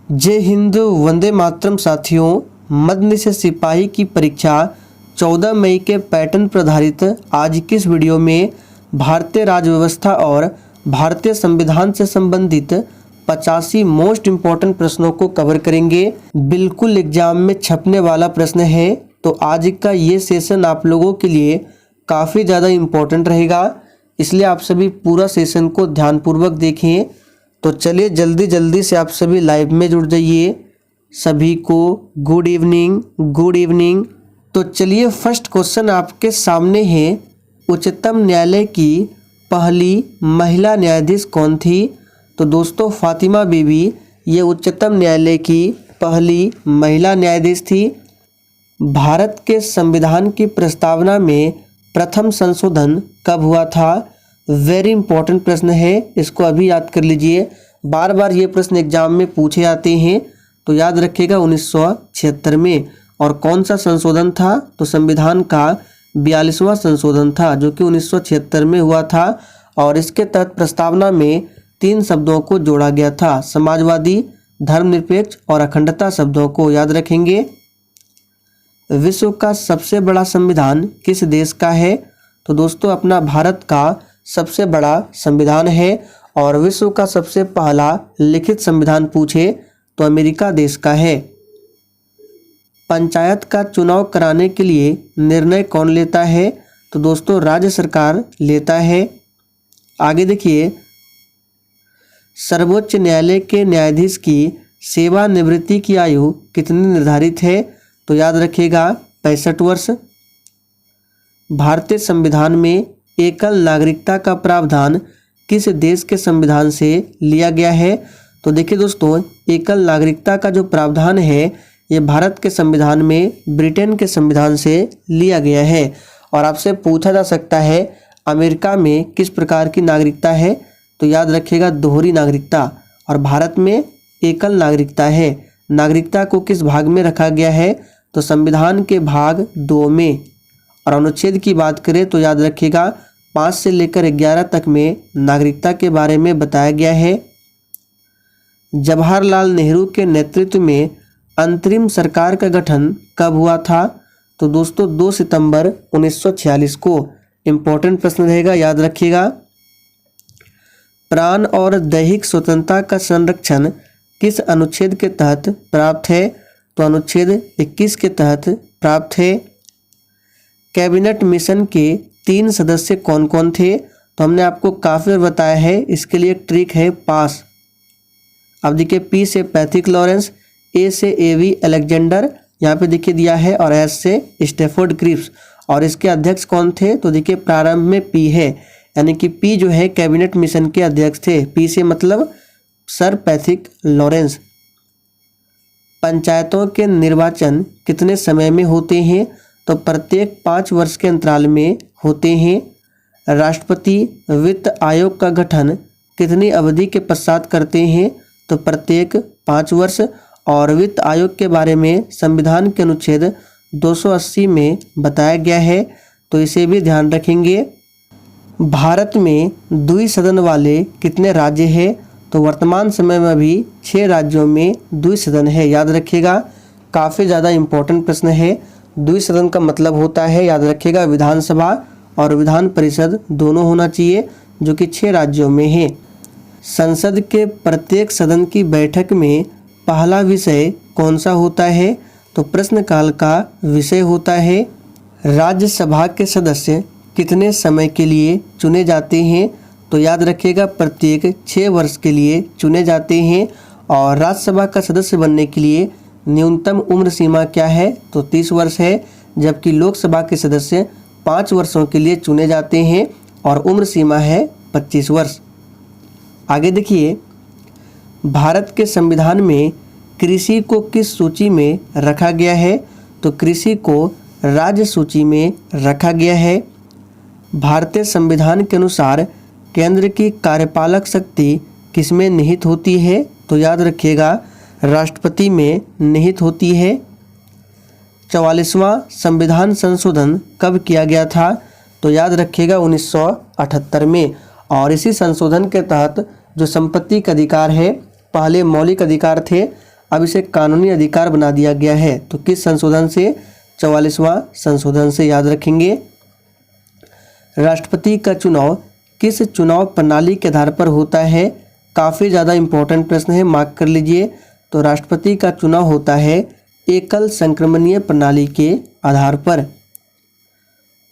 जय हिंद, वंदे मातरम साथियों। मध्य से सिपाही की परीक्षा 14 मई के पैटर्न पर आधारित आज की इस वीडियो में भारतीय राज्य व्यवस्था और भारतीय संविधान से संबंधित 85 मोस्ट इम्पॉर्टेंट प्रश्नों को कवर करेंगे। बिल्कुल एग्जाम में छपने वाला प्रश्न है, तो आज का ये सेशन आप लोगों के लिए काफ़ी ज़्यादा इम्पोर्टेंट रहेगा, इसलिए आप सभी पूरा सेशन को ध्यानपूर्वक देखें। तो चलिए जल्दी जल्दी से आप सभी लाइव में जुड़ जाइए। सभी को गुड इवनिंग, गुड इवनिंग। तो चलिए फर्स्ट क्वेश्चन आपके सामने है, उच्चतम न्यायालय की पहली महिला न्यायाधीश कौन थी? तो दोस्तों फातिमा बीबी ये उच्चतम न्यायालय की पहली महिला न्यायाधीश थी। भारत के संविधान की प्रस्तावना में प्रथम संशोधन कब हुआ था? वेरी इंपॉर्टेंट प्रश्न है, इसको अभी याद कर लीजिए। बार बार ये प्रश्न एग्जाम में पूछे जाते हैं, तो याद रखिएगा 1976 में। और कौन सा संशोधन था? तो संविधान का 42वां संशोधन था, जो कि 1976 में हुआ था। और इसके तहत प्रस्तावना में 3 शब्दों को जोड़ा गया था, समाजवादी, धर्मनिरपेक्ष और अखंडता शब्दों को याद रखेंगे। विश्व का सबसे बड़ा संविधान किस देश का है? तो दोस्तों अपना भारत का सबसे बड़ा संविधान है। और विश्व का सबसे पहला लिखित संविधान पूछे तो अमेरिका देश का है। पंचायत का चुनाव कराने के लिए निर्णय कौन लेता है? तो दोस्तों राज्य सरकार लेता है। आगे देखिए, सर्वोच्च न्यायालय के न्यायाधीश की सेवानिवृत्ति की आयु कितनी निर्धारित है? तो याद रखिएगा 65 वर्ष। भारतीय संविधान में एकल नागरिकता का प्रावधान किस देश के संविधान से लिया गया है? तो देखिए दोस्तों, एकल नागरिकता का जो प्रावधान है ये भारत के संविधान में ब्रिटेन के संविधान से लिया गया है। और आपसे पूछा जा सकता है अमेरिका में किस प्रकार की नागरिकता है? तो याद रखिएगा दोहरी नागरिकता। और भारत में एकल नागरिकता है। नागरिकता को किस भाग में रखा गया है? तो संविधान के भाग 2 में। और अनुच्छेद की बात करें तो याद रखिएगा 5 से लेकर 11 तक में नागरिकता के बारे में बताया गया है। जवाहरलाल नेहरू के नेतृत्व में अंतरिम सरकार का गठन कब हुआ था? तो दोस्तों 2 सितंबर 1946 को। इम्पोर्टेंट प्रश्न रहेगा, याद रखिएगा। प्राण और दैहिक स्वतंत्रता का संरक्षण किस अनुच्छेद के तहत प्राप्त है? तो अनुच्छेद 21 के तहत प्राप्त है। कैबिनेट मिशन के 3 सदस्य कौन कौन थे? तो हमने आपको काफ़ी बार बताया है, इसके लिए एक ट्रिक है पास। अब देखिए, पी से पैथिक लॉरेंस, ए से एवी अलेक्जेंडर, यहाँ पे देखिए दिया है, और एस से स्टेफोर्ड क्रिप्स। और इसके अध्यक्ष कौन थे? तो देखिए प्रारंभ में पी है, यानी कि पी जो है कैबिनेट मिशन के अध्यक्ष थे। पी से मतलब सर पैथिक लॉरेंस। पंचायतों के निर्वाचन कितने समय में होते हैं? तो प्रत्येक 5 वर्ष के अंतराल में होते हैं। राष्ट्रपति वित्त आयोग का गठन कितनी अवधि के पश्चात करते हैं? तो प्रत्येक 5 वर्ष। और वित्त आयोग के बारे में संविधान के अनुच्छेद 280 में बताया गया है, तो इसे भी ध्यान रखेंगे। भारत में द्विसदन वाले कितने राज्य हैं? तो वर्तमान समय में अभी 6 राज्यों में द्विसदन है, याद रखिएगा। काफ़ी ज़्यादा इम्पोर्टेंट प्रश्न है। द्विसदन का मतलब होता है, याद रखिएगा, विधानसभा और विधान परिषद दोनों होना चाहिए, जो कि 6 राज्यों में है। संसद के प्रत्येक सदन की बैठक में पहला विषय कौन सा होता है? तो प्रश्नकाल का विषय होता है। राज्यसभा के सदस्य कितने समय के लिए चुने जाते हैं? तो याद रखिएगा प्रत्येक 6 वर्ष के लिए चुने जाते हैं। और राज्यसभा का सदस्य बनने के लिए न्यूनतम उम्र सीमा क्या है? तो 30 वर्ष है। जबकि लोकसभा के सदस्य 5 वर्षों के लिए चुने जाते हैं और उम्र सीमा है 25 वर्ष। आगे देखिए, भारत के संविधान में कृषि को किस सूची में रखा गया है? तो कृषि को राज्य सूची में रखा गया है। भारतीय संविधान के अनुसार केंद्र की कार्यपालक शक्ति किसमें निहित होती है? तो याद रखिएगा राष्ट्रपति में निहित होती है। 44वां संविधान संशोधन कब किया गया था? तो याद रखिएगा 1978 में। और इसी संशोधन के तहत जो संपत्ति का अधिकार है, पहले मौलिक अधिकार थे, अब इसे कानूनी अधिकार बना दिया गया है। तो किस संशोधन से? 44वां संशोधन से, याद रखेंगे। राष्ट्रपति का चुनाव किस चुनाव प्रणाली के आधार पर होता है? काफ़ी ज़्यादा इम्पोर्टेंट प्रश्न है, मार्क कर लीजिए। तो राष्ट्रपति का चुनाव होता है एकल संक्रमणीय प्रणाली के आधार पर।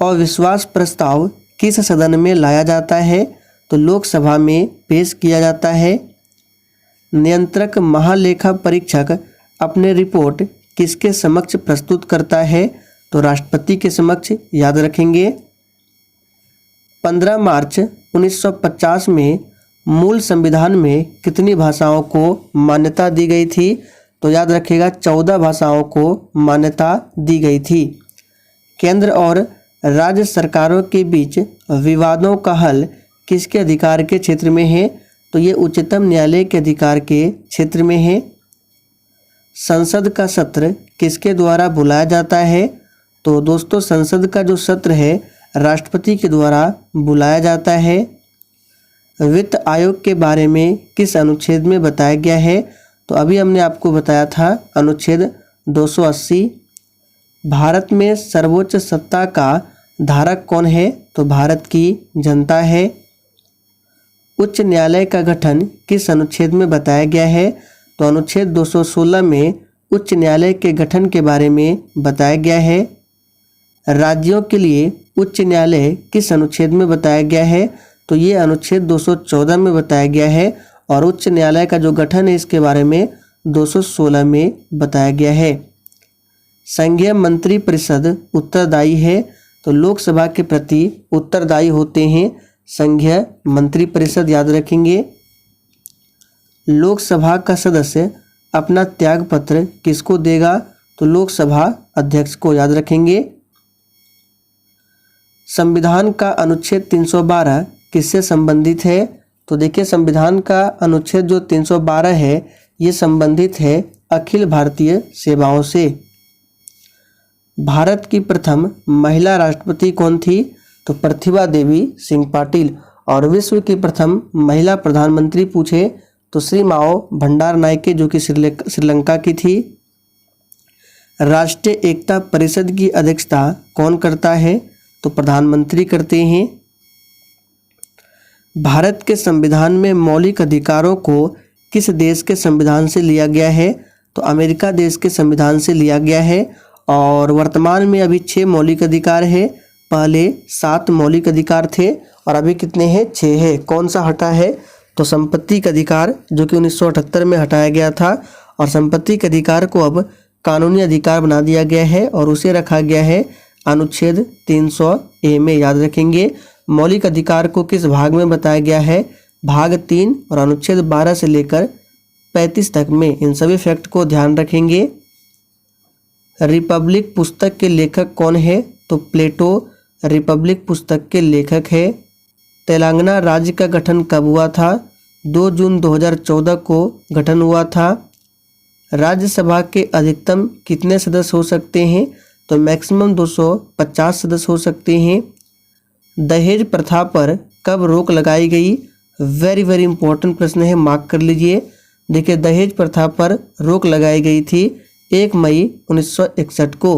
अविश्वास प्रस्ताव किस सदन में लाया जाता है? तो लोकसभा में पेश किया जाता है। नियंत्रक महालेखा परीक्षक अपने रिपोर्ट किसके समक्ष प्रस्तुत करता है? तो राष्ट्रपति के समक्ष, याद रखेंगे। 15 मार्च 1950 में मूल संविधान में कितनी भाषाओं को मान्यता दी गई थी? तो याद रखिएगा 14 भाषाओं को मान्यता दी गई थी। केंद्र और राज्य सरकारों के बीच विवादों का हल किसके अधिकार के क्षेत्र में है? तो ये उच्चतम न्यायालय के अधिकार के क्षेत्र में है। संसद का सत्र किसके द्वारा बुलाया जाता है? तो दोस्तों संसद का जो सत्र है राष्ट्रपति के द्वारा बुलाया जाता है। वित्त आयोग के बारे में किस अनुच्छेद में बताया गया है? तो अभी हमने आपको बताया था अनुच्छेद 280। भारत में सर्वोच्च सत्ता का धारक कौन है? तो भारत की जनता है। उच्च न्यायालय का गठन किस अनुच्छेद में बताया गया है? तो अनुच्छेद 216 में उच्च न्यायालय के गठन के बारे में बताया गया है। राज्यों के लिए उच्च न्यायालय किस अनुच्छेद में बताया गया है? तो ये अनुच्छेद 214 में बताया गया है और उच्च न्यायालय का जो गठन है इसके बारे में 216 में बताया गया है। संघीय मंत्री परिषद उत्तरदायी है, तो लोकसभा के प्रति उत्तरदायी होते हैं संघीय मंत्री परिषद, याद रखेंगे। लोकसभा का सदस्य अपना त्याग पत्र किसको देगा? तो लोकसभा अध्यक्ष को, याद रखेंगे। संविधान का अनुच्छेद 312 किससे संबंधित है? तो देखिए संविधान का अनुच्छेद जो 312 है ये संबंधित है अखिल भारतीय सेवाओं से। भारत की प्रथम महिला राष्ट्रपति कौन थी? तो प्रतिभा देवी सिंह पाटिल। और विश्व की प्रथम महिला प्रधानमंत्री पूछे तो श्री माओ भंडार नायके जो कि श्रीलंका की थी। राष्ट्रीय एकता परिषद की अध्यक्षता कौन करता है? तो प्रधानमंत्री करते हैं। भारत के संविधान में मौलिक अधिकारों को किस देश के संविधान से लिया गया है? तो अमेरिका देश के संविधान से लिया गया है। और वर्तमान में अभी 6 मौलिक अधिकार है, पहले 7 मौलिक अधिकार थे और अभी कितने हैं? 6 है। कौन सा हटा है? तो संपत्ति का अधिकार जो कि 1978 में हटाया गया था और संपत्ति के अधिकार को अब कानूनी अधिकार बना दिया गया है और उसे रखा गया है अनुच्छेद 300A में, याद रखेंगे। मौलिक अधिकार को किस भाग में बताया गया है? भाग 3 और अनुच्छेद 12 से लेकर 35 तक में। इन सभी फैक्ट को ध्यान रखेंगे। रिपब्लिक पुस्तक के लेखक कौन है? तो प्लेटो रिपब्लिक पुस्तक के लेखक है। तेलंगाना राज्य का गठन कब हुआ था? 2 जून 2014 को गठन हुआ था। राज्यसभा के अधिकतम कितने सदस्य हो सकते हैं? तो मैक्सिमम 250 सदस्य हो सकते हैं। दहेज प्रथा पर कब रोक लगाई गई? वेरी वेरी इंपॉर्टेंट प्रश्न है, मार्क कर लीजिए। देखिए दहेज प्रथा पर रोक लगाई गई थी 1 मई 1961 को।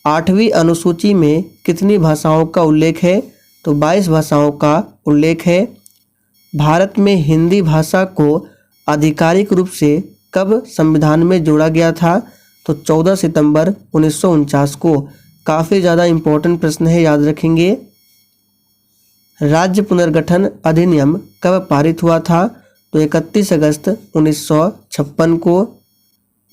8वीं अनुसूची में कितनी भाषाओं का उल्लेख है? तो 22 भाषाओं का उल्लेख है। भारत में हिंदी भाषा को आधिकारिक रूप से कब संविधान में जोड़ा गया था? तो 14 सितंबर 1949 को। काफ़ी ज़्यादा इम्पोर्टेंट प्रश्न है, याद रखेंगे। राज्य पुनर्गठन अधिनियम कब पारित हुआ था? तो 31 अगस्त 1956 को।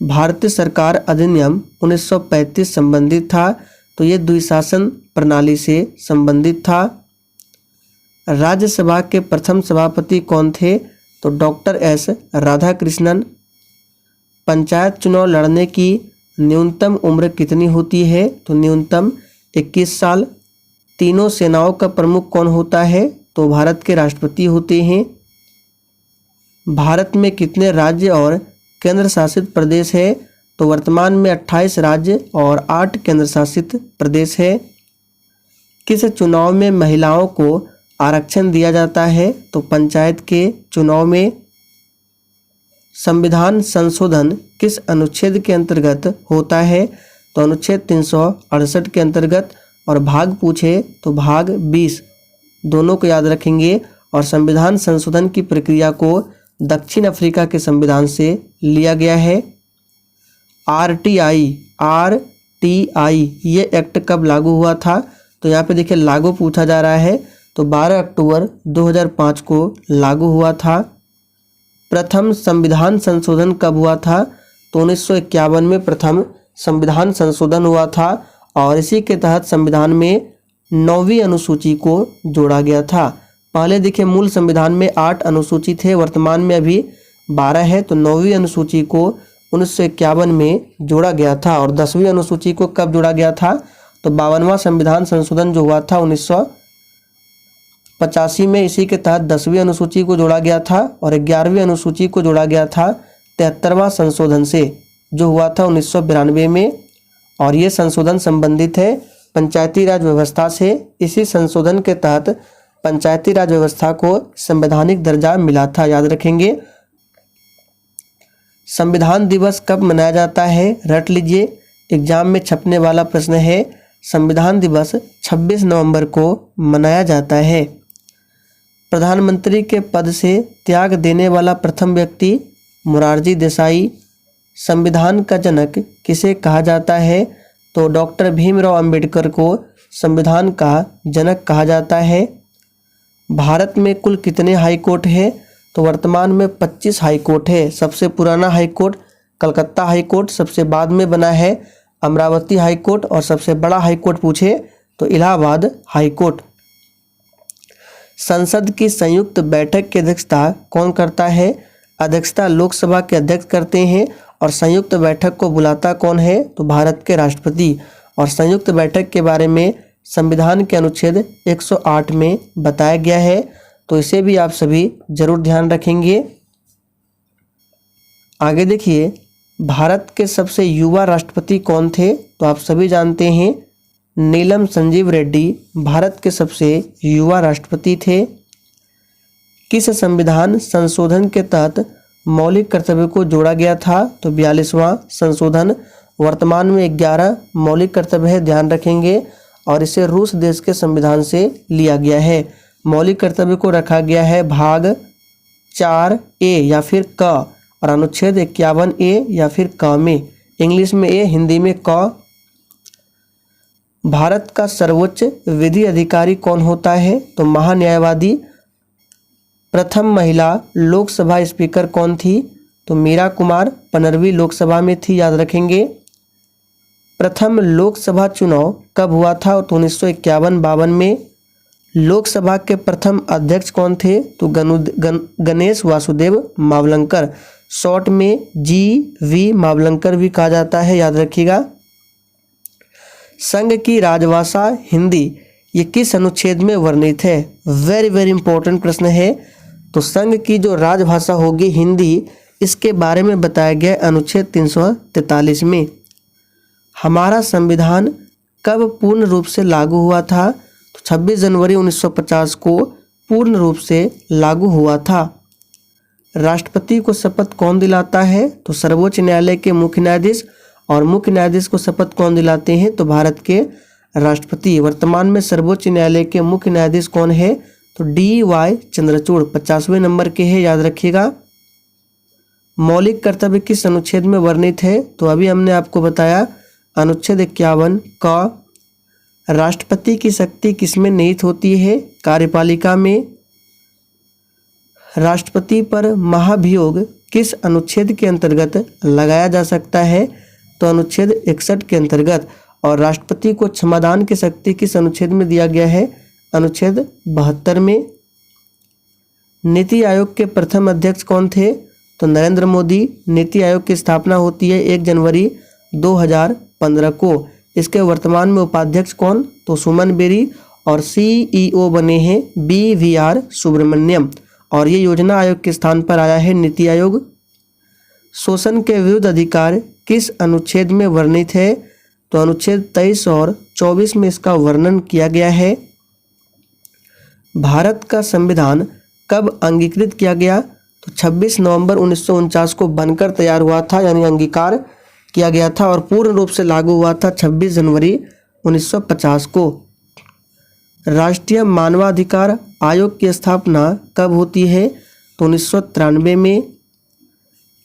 भारतीय सरकार अधिनियम 1935 संबंधित था, तो ये द्विशासन प्रणाली से संबंधित था। राज्यसभा के प्रथम सभापति कौन थे? तो डॉक्टर एस राधाकृष्णन। पंचायत चुनाव लड़ने की न्यूनतम उम्र कितनी होती है? तो न्यूनतम 21 साल। तीनों सेनाओं का प्रमुख कौन होता है? तो भारत के राष्ट्रपति होते हैं। भारत में कितने राज्य और केंद्र शासित प्रदेश है? तो वर्तमान में 28 राज्य और 8 केंद्र शासित प्रदेश है। किस चुनाव में महिलाओं को आरक्षण दिया जाता है? तो पंचायत के चुनाव में। संविधान संशोधन किस अनुच्छेद के अंतर्गत होता है? तो अनुच्छेद 368 के अंतर्गत। और भाग पूछे तो भाग 20, दोनों को याद रखेंगे। और संविधान संशोधन की प्रक्रिया को दक्षिण अफ्रीका के संविधान से लिया गया है। आरटीआई ये एक्ट कब लागू हुआ था? तो यहाँ पे देखिए लागू पूछा जा रहा है, तो 12 अक्टूबर 2005 को लागू हुआ था। प्रथम संविधान संशोधन कब हुआ था? तो 1951 में प्रथम संविधान संशोधन हुआ था और इसी के तहत संविधान में 9वीं अनुसूची को जोड़ा गया था। पहले देखिए मूल संविधान में 8 अनुसूची थे, वर्तमान में अभी 12 है। तो 9वीं अनुसूची को 1951 में जोड़ा गया था। और 10वीं अनुसूची को कब जोड़ा गया था? तो 52वां संविधान संशोधन जो हुआ था 1985 में, इसी के तहत 10वीं अनुसूची को जोड़ा गया था। और 11वीं अनुसूची को जोड़ा गया था 73वां संशोधन से, जो हुआ था 1992 में। और ये संशोधन संबंधित है पंचायती राज व्यवस्था से। इसी संशोधन के तहत पंचायती राज व्यवस्था को संवैधानिक दर्जा मिला था, याद रखेंगे। संविधान दिवस कब मनाया जाता है? रट लीजिए, एग्जाम में छपने वाला प्रश्न है। संविधान दिवस 26 नवंबर को मनाया जाता है। प्रधानमंत्री के पद से त्याग देने वाला प्रथम व्यक्ति मोरारजी देसाई। संविधान का जनक किसे कहा जाता है? तो डॉक्टर भीमराव अंबेडकर को संविधान का जनक कहा जाता है। भारत में कुल कितने हाई कोर्ट है? तो वर्तमान में 25 हाई कोर्ट है। सबसे पुराना high court Calcutta high court, सबसे बाद में बना है अमरावती हाई कोर्ट, और सबसे बड़ा हाई कोर्ट पूछे तो इलाहाबाद हाई कोर्ट। संसद की संयुक्त बैठक की अध्यक्षता कौन करता है? अध्यक्षता लोकसभा के अध्यक्ष करते हैं। और संयुक्त बैठक को बुलाता कौन है? तो भारत के राष्ट्रपति। और संयुक्त बैठक के बारे में संविधान के अनुच्छेद 108 में बताया गया है, तो इसे भी आप सभी जरूर ध्यान रखेंगे। आगे देखिए, भारत के सबसे युवा राष्ट्रपति कौन थे? तो आप सभी जानते हैं नीलम संजीव रेड्डी भारत के सबसे युवा राष्ट्रपति थे। किस संविधान संशोधन के तहत मौलिक कर्तव्य को जोड़ा गया था? तो 42वां संशोधन। वर्तमान में 11 मौलिक कर्तव्य है, ध्यान रखेंगे। और इसे रूस देश के संविधान से लिया गया है। मौलिक कर्तव्य को रखा गया है भाग 4A या फिर क, और अनुच्छेद 51A या फिर क में। इंग्लिश में ए, हिंदी में क। भारत का सर्वोच्च विधि अधिकारी कौन होता है? तो महान्यायवादी। प्रथम महिला लोकसभा स्पीकर कौन थी? तो मीरा कुमार 15वीं लोकसभा में थी, याद रखेंगे। प्रथम लोकसभा चुनाव कब हुआ था? तो 1951-52 में। लोकसभा के प्रथम अध्यक्ष कौन थे? तो गणेश वासुदेव मावलंकर, शॉर्ट में GV मावलंकर भी कहा जाता है, याद रखिएगा। संघ की राजभाषा हिंदी ये किस अनुच्छेद में वर्णित है? वेरी वेरी इंपॉर्टेंट प्रश्न है। तो संघ की जो राजभाषा होगी हिंदी, इसके बारे में बताया गया अनुच्छेद 343 में। हमारा संविधान कब पूर्ण रूप से लागू हुआ था? तो 26 जनवरी 1950 को पूर्ण रूप से लागू हुआ था। राष्ट्रपति को शपथ कौन दिलाता है? तो सर्वोच्च न्यायालय के मुख्य न्यायाधीश। और मुख्य न्यायाधीश को शपथ कौन दिलाते हैं? तो भारत के राष्ट्रपति। वर्तमान में सर्वोच्च न्यायालय के मुख्य न्यायाधीश कौन है? तो DY चंद्रचूड़ 50वें नंबर के हैं, याद रखिएगा। मौलिक कर्तव्य किस अनुच्छेद में वर्णित है? तो अभी हमने आपको बताया अनुच्छेद 51 क। राष्ट्रपति की शक्ति किसमें निहित होती है? कार्यपालिका में। राष्ट्रपति पर महाभियोग किस अनुच्छेद के अंतर्गत लगाया जा सकता है? तो अनुच्छेद 61 के अंतर्गत। और राष्ट्रपति को क्षमादान की शक्ति किस अनुच्छेद में दिया गया है? अनुच्छेद 72 में। नीति आयोग के प्रथम अध्यक्ष कौन थे? तो नरेंद्र मोदी। नीति आयोग की स्थापना होती है 1 जनवरी 2015 को। इसके वर्तमान में उपाध्यक्ष कौन? तो सुमन बेरी। और CEO बने हैं BVR सुब्रमण्यम। और ये योजना आयोग के स्थान पर आया है नीति आयोग। शोषण के विरुद्ध अधिकार किस अनुच्छेद में वर्णित है? तो अनुच्छेद 23 और 24 में इसका वर्णन किया गया है। भारत का संविधान कब अंगीकृत किया गया? तो तो 26 नवंबर 1949 को बनकर तैयार हुआ था, यानी अंगीकार किया गया था, और पूर्ण रूप से लागू हुआ था 26 जनवरी 1950 को। राष्ट्रीय मानवाधिकार आयोग की स्थापना कब होती है? तो 1993 में।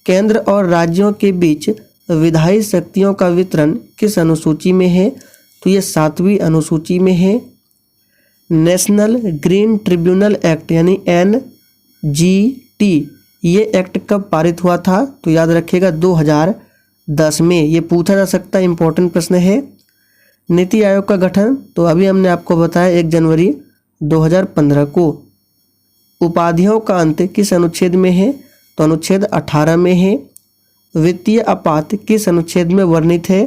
केंद्र और राज्यों के बीच विधायी शक्तियों का वितरण किस अनुसूची में है? तो ये 7वीं अनुसूची में है। नेशनल ग्रीन ट्रिब्यूनल एक्ट यानी NGT, ये एक्ट कब पारित हुआ था? तो याद रखिएगा 2010 में। ये पूछा जा सकता है, इंपॉर्टेंट प्रश्न है। नीति आयोग का गठन तो अभी हमने आपको बताया 1 जनवरी 2015 को। उपाधियों का अंत किस अनुच्छेद में है? तो अनुच्छेद 18 में है। वित्तीय आपात किस अनुच्छेद में वर्णित है?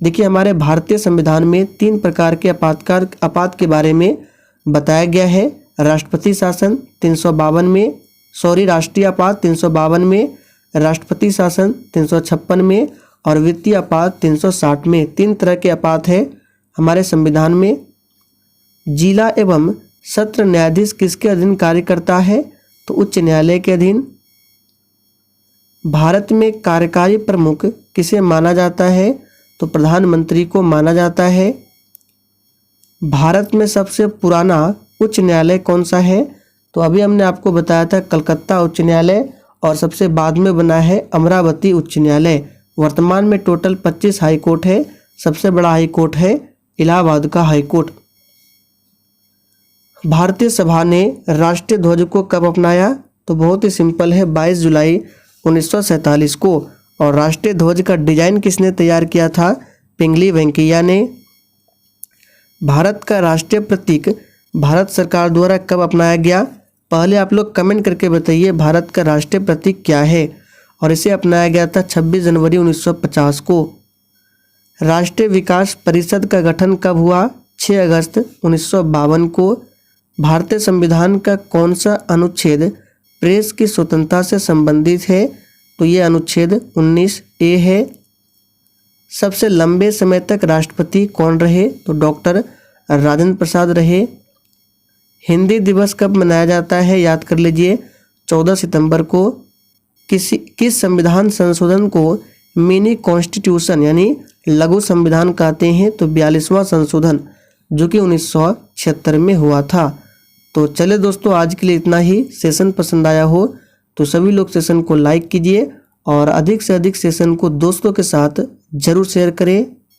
देखिए, हमारे भारतीय संविधान में 3 प्रकार के आपात के बारे में बताया गया है। राष्ट्रपति शासन 352 में, राष्ट्रीय आपात 352 में, राष्ट्रपति शासन 356 में और वित्तीय आपात 360 में। 3 तरह के आपात है हमारे संविधान में। जिला एवं सत्र न्यायाधीश किसके अधीन कार्य करता है? तो उच्च न्यायालय के अधीन। भारत में कार्यकारी प्रमुख किसे माना जाता है? तो प्रधानमंत्री को माना जाता है। भारत में सबसे पुराना उच्च न्यायालय कौन सा है? तो अभी हमने आपको बताया था कलकत्ता उच्च न्यायालय, और सबसे बाद में बना है अमरावती उच्च न्यायालय। वर्तमान में टोटल 25 हाई कोर्ट है। सबसे बड़ा हाई कोर्ट है इलाहाबाद का हाई कोर्ट। भारतीय सभा ने राष्ट्रीय ध्वज को कब अपनाया? तो बहुत ही सिंपल है, 22 जुलाई 1947 को। और राष्ट्रीय ध्वज का डिजाइन किसने तैयार किया था? पिंगली वेंकैया ने। भारत का राष्ट्रीय प्रतीक भारत सरकार द्वारा कब अपनाया गया? पहले आप लोग कमेंट करके बताइए भारत का राष्ट्रीय प्रतीक क्या है। और इसे अपनाया गया था 26 जनवरी 1950 को। राष्ट्रीय विकास परिषद का गठन कब हुआ? 6 अगस्त 1952 को। भारतीय संविधान का कौन सा अनुच्छेद प्रेस की स्वतंत्रता से संबंधित है? तो ये अनुच्छेद 19A है। सबसे लंबे समय तक राष्ट्रपति कौन रहे? तो डॉक्टर राजेंद्र प्रसाद रहे। हिंदी दिवस कब मनाया जाता है? याद कर लीजिए, 14 सितंबर को। किस संविधान संशोधन को मिनी कॉन्स्टिट्यूशन यानी लघु संविधान कहते हैं? तो 42वां संशोधन, जो कि 1976 में हुआ था। तो चले दोस्तों, आज के लिए इतना ही। सेशन पसंद आया हो तो सभी लोग सेशन को लाइक कीजिए और अधिक से अधिक सेशन को दोस्तों के साथ जरूर शेयर करें।